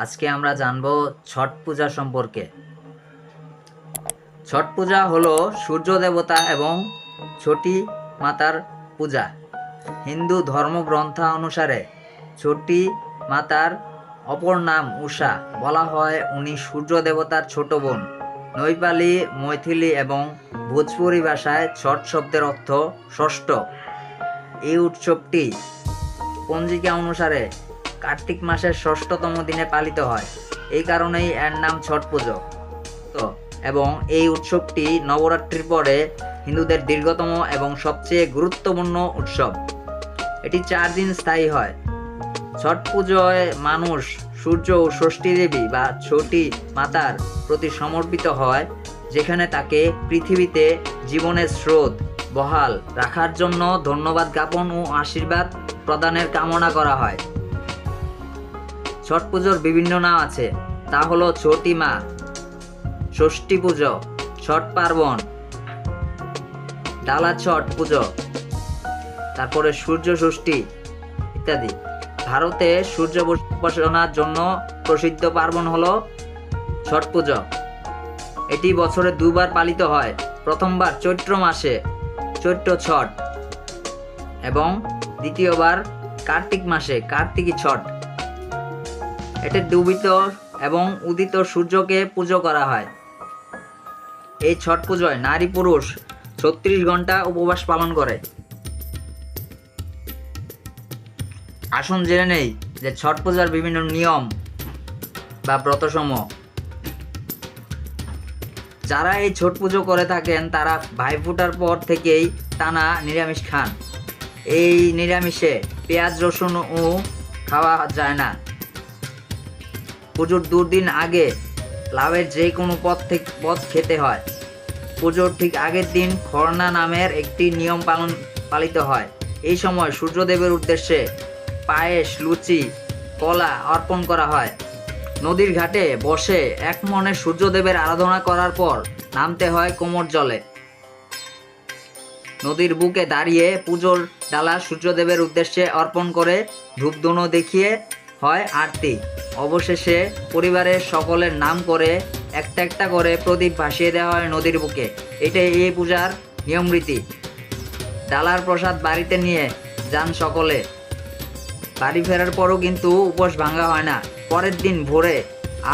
আজকে আমরা জানব ছট পূজা সম্পর্কে। ছট পূজা হলো সূর্য দেবতা এবং ছটি মাতার পূজা। হিন্দু ধর্মগ্রন্থ অনুসারে ছটি মাতার অপর নাম উষা। বলা হয় উনি সূর্য দেবতার ছোট বোন। নৈপালি, মৈথিলি এবং ভোজপুরি ভাষায় ছট শব্দের অর্থ ষষ্ঠ। এই উৎসবটি পঞ্জিকা অনুসারে কার্তিক মাসের ষষ্ঠতম দিনে পালিত হয়। এই কারণেই এর নাম ছট পুজো। এবং এই উৎসবটি নবরাত্রির পরে হিন্দুদের দীর্ঘতম এবং সবচেয়ে গুরুত্বপূর্ণ উৎসব। এটি 4 দিন স্থায়ী হয়। ছট পুজোয় মানুষ সূর্য ও ষষ্ঠী দেবী বা ছটি মাতার প্রতি সমর্পিত হয়, যেখানে তাকে পৃথিবীতে জীবনের স্রোত বহাল রাখার জন্য ধন্যবাদ জ্ঞাপন ও আশীর্বাদ প্রদানের কামনা করা হয়। ছট পুজোর বিভিন্ন নাম আছে, তা হলো ছটি মা, ষষ্ঠী পুজো, ছট পার্বণ, ডালা ছট পুজো, তারপরে সূর্য ষষ্ঠী ইত্যাদি। ভারতে সূর্য উপাসনার জন্য প্রসিদ্ধ পার্বণ হলো ছট পুজো। এটি বছরে 2 বার পালিত হয়। প্রথমবার চৈত্র মাসে চৈত্র ছট এবং দ্বিতীয়বার কার্তিক মাসে কার্তিকী ছট। এতে ডুবিত এবং উদিত সূর্যকে পুজো করা হয়। এই ছট পুজোয় নারী পুরুষ 36 ঘন্টা উপবাস পালন করে। আসুন জেনে নেই যে ছট পূজার বিভিন্ন নিয়ম বা ব্রতসমূহ। যারা এই ছট পুজো করে থাকেন তারা ভাইফোঁটার পর থেকেই টানা নিরামিষ খান। এই নিরামিষে পেঁয়াজ রসুনও খাওয়া যায় না। পুজোর 2 দিন আগে লাউয়ের যে কোনো পদ খেতে হয়। পুজোর ঠিক আগের দিন খরনা নামের একটি নিয়ম পালিত হয়। এই সময় সূর্যদেবের উদ্দেশ্যে পায়েস, লুচি, কলা অর্পণ করা হয়। নদীর ঘাটে বসে এক মনে সূর্যদেবের আরাধনা করার পর নামতে হয় কোমর জলে। নদীর বুকে দাঁড়িয়ে পুজোর ডালা সূর্যদেবের উদ্দেশ্যে অর্পণ করে ধূপধুনো দেখিয়ে হয় আরতি। অবশেষে পরিবারের সকলের নাম করে একটা একটা করে প্রদীপ ভাসিয়ে দেওয়া হয় নদীর বুকে। এটাই এই পূজার নিয়মরীতি। ডালার প্রসাদ বাড়িতে নিয়ে যান সকলে। বাড়ি ফেরার পরও কিন্তু উপোস ভাঙা হয় না। পরের দিন ভোরে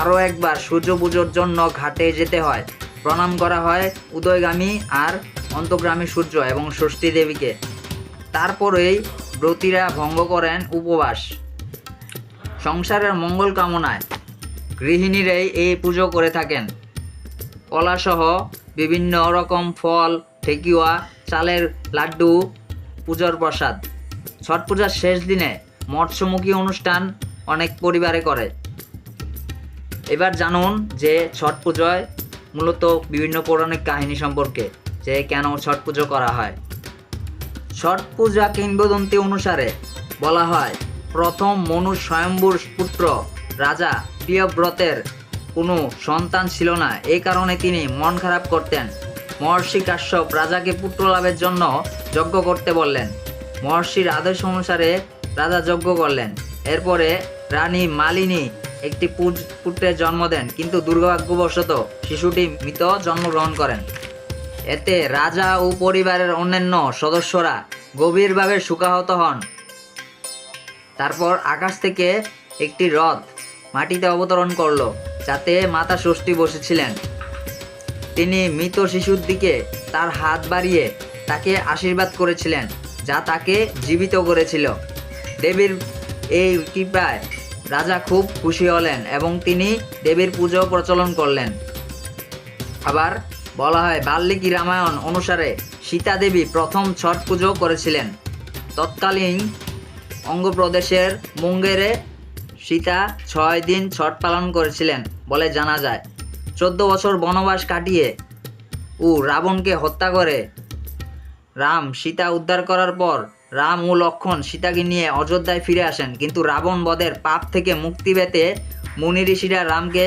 আরও একবার সূর্য পুজোর জন্য ঘাটে যেতে হয়। প্রণাম করা হয় উদয়গামী আর অন্তর্গামী সূর্য এবং ষষ্ঠী দেবীকে। তারপরেই ব্রতীরা ভঙ্গ করেন উপবাস। সংসারের মঙ্গল কামনায় গৃহিণীরাই এই পুজো করে থাকেন। কলাসহ বিভিন্ন রকম ফল, ঠেকুয়া, চালের লাড্ডু পূজার প্রসাদ। ছট পূজার শেষ দিনে মৎস্যমুখী অনুষ্ঠান অনেক পরিবারে করে। এবার জানুন যে ছট পুজোয় মূলত বিভিন্ন পৌরাণিক কাহিনী সম্পর্কে, যে কেন ছট পুজো করা হয়। ছট পূজা কিংবদন্তি অনুসারে বলা হয় প্রথম মনু স্বয়ম্বুর পুত্র রাজা প্রিয়ব্রতের কোনো সন্তান ছিল না। এই কারণে তিনি মন খারাপ করতেন। মহর্ষি কাশ্যপ রাজাকে পুত্র লাভের জন্য যজ্ঞ করতে বললেন। মহর্ষির আদেশ অনুসারে রাজা যজ্ঞ করলেন। এরপরে রানী মালিনী একটি পুত্রের জন্ম দেন, কিন্তু দুর্ভাগ্যবশত শিশুটি মৃত জন্মগ্রহণ করেন। এতে রাজা ও পরিবারের অন্যান্য সদস্যরা গভীরভাবে শোকাহত হন। তারপর আকাশ থেকে একটি রথ মাটিতে অবতরণ করল, যাতে মাতা ষষ্ঠী বসেছিলেন। তিনি মৃত শিশুর দিকে তার হাত বাড়িয়ে তাকে আশীর্বাদ করেছিলেন, যা তাকে জীবিত করেছিল। দেবীর এই কৃপায় রাজা খুব খুশি হলেন এবং তিনি দেবীর পুজো প্রচলন করলেন। আবার বলা হয় বাল্মীকি রামায়ণ অনুসারে সীতা দেবী প্রথম ছট পুজো করেছিলেন। তৎকালীন অঙ্গপ্রদেশের মুঙ্গেরে সীতা 6 দিন ছট পালন করেছিলেন বলে জানা যায়। 14 বছর বনবাস কাটিয়ে ও রাবণকে হত্যা করে রাম সীতা উদ্ধার করার পর রাম ও লক্ষ্মণ সীতাকে নিয়ে অযোধ্যায় ফিরে আসেন। কিন্তু রাবণ বধের পাপ থেকে মুক্তি পেতে মুনি ঋষিরা রামকে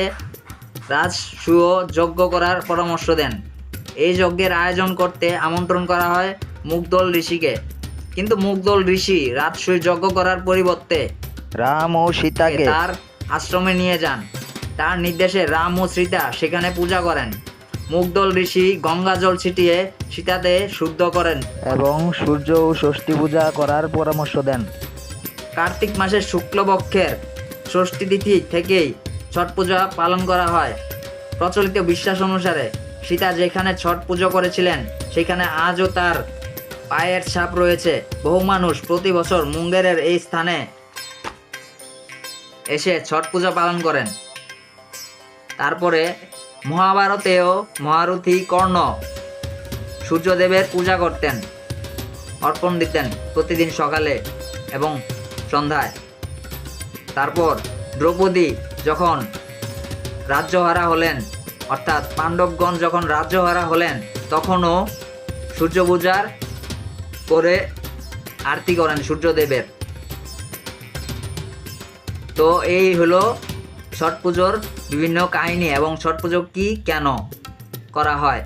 রাজসূয় যজ্ঞ করার পরামর্শ দেন। এই যজ্ঞের আয়োজন করতে আমন্ত্রণ করা হয় মুগদল ঋষিকে। কিন্তু মুগদল ঋষি রাজসূয় যজ্ঞ করার পরিবর্তে রাম ও সীতাকে তার আশ্রমে নিয়ে যান। তার নির্দেশে রাম ও সীতা সেখানে পূজা করেন। মুগদল ঋষি গঙ্গা জল ছিটিয়ে সীতাতে শুদ্ধ করেন এবং সূর্য ও ষষ্ঠী পূজা করার পরামর্শ দেন। কার্তিক মাসের শুক্লপক্ষের ষষ্ঠী তিথি থেকেই ছট পূজা পালন করা হয়। প্রচলিত বিশ্বাস অনুসারে সীতা যেখানে ছট পুজো করেছিলেন সেখানে আজও তার পায়ের ছাপ রয়েছে। বহু মানুষ প্রতি বছর মুঙ্গেরের এই স্থানে এসে ছট পূজা পালন করেন। তারপরে মহাভারতেও মহারথী কর্ণ সূর্যদেবের পূজা করতেন, অর্পণ দিতেন প্রতিদিন সকালে এবং সন্ধ্যায়। তারপর দ্রৌপদী যখন রাজ্যহারা হলেন, অর্থাৎ পাণ্ডবগণ যখন রাজ্যহারা হলেন, তখনও সূর্য পূজার করে আরতি করেন সূর্যদেবের। তো এই হলো ছট পুজোর বিভিন্ন কাহিনী এবং ছট পুজো কি কেন করা হয়।